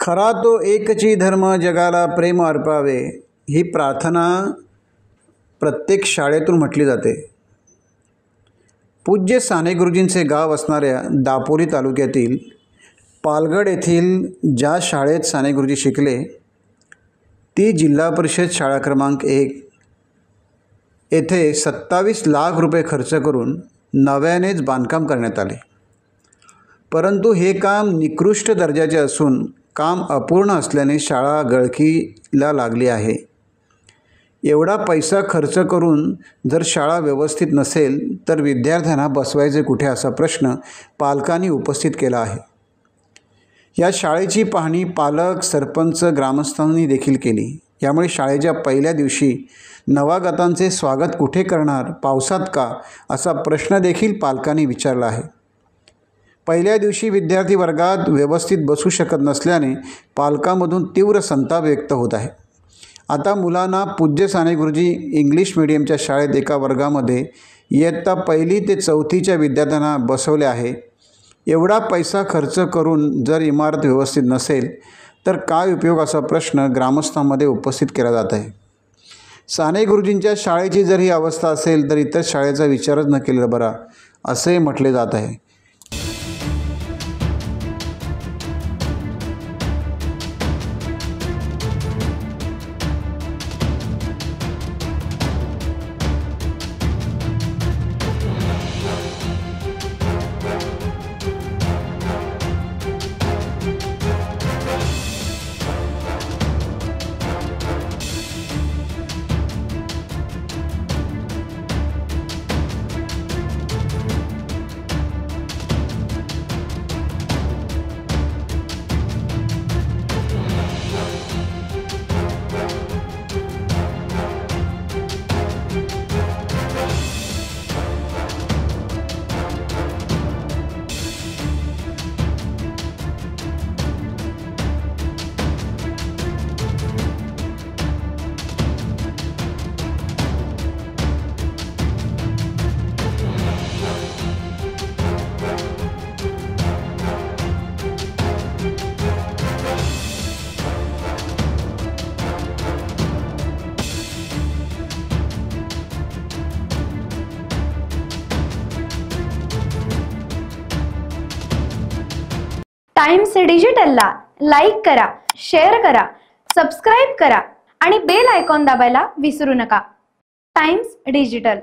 खरा तो एकची धर्म जगाला प्रेम अर्पावे ही प्रार्थना प्रत्येक शाळेतून म्हटली जाते। पूज्य साने गुरुजींचे गाव असणाऱ्या दापोली तालुक्यातील पालगड येथील ज्या शाळेत साने गुरुजी शिकले ती जिल्हा परिषद शाळा क्रमांक 1 येथे 27 लाख रुपये खर्च करून नव्यानेच बांधकाम करण्यात आले। परंतु हे काम निकृष्ट दर्जाचे असून काम अपूर्ण असल्याने शाळा गळकीला लागली आहे। एवढा पैसा खर्च करून जर शाळा व्यवस्थित नसेल तर विद्यार्थ्यांना बसवायचे कुठे असा प्रश्न पालकांनी उपस्थित केला आहे। या शाळेची पाहणी पालक, सरपंच, ग्रामस्थांनी देखील केली। यामुळे शाळेच्या पहिल्या दिवशी नवागतांचे स्वागत कुठे करणार, पावसात का, असा प्रश्न देखील पालकांनी विचारला आहे। पहिल्या दिवशी विद्यार्थी वर्गात व्यवस्थित बसू शकत नसल्याने पालकांमधून तीव्र संताप व्यक्त होत आहे। आता मुलांना पूज्य साने गुरुजी इंग्लिश मीडियमच्या शाळेत एका वर्गामध्ये इयत्ता 1ली ते 4थीच्या विद्यार्थ्यांना बसवले आहे। एवढा पैसा खर्च करून जर इमारत व्यवस्थित नसेल तर काय उपयोग असा प्रश्न ग्रामस्थांमध्ये उपस्थित केला जात आहे। साने गुरुजींच्या शाळेची जर ही अवस्था असेल तर इतर शाळेचा विचारच न केलेला बरा असे म्हटले जात आहे। टाइम्स डिजिटलला लाईक करा, शेअर करा, सबस्क्राईब करा आणि बेल आयकॉन दाबायला विसरू नका। Times digital.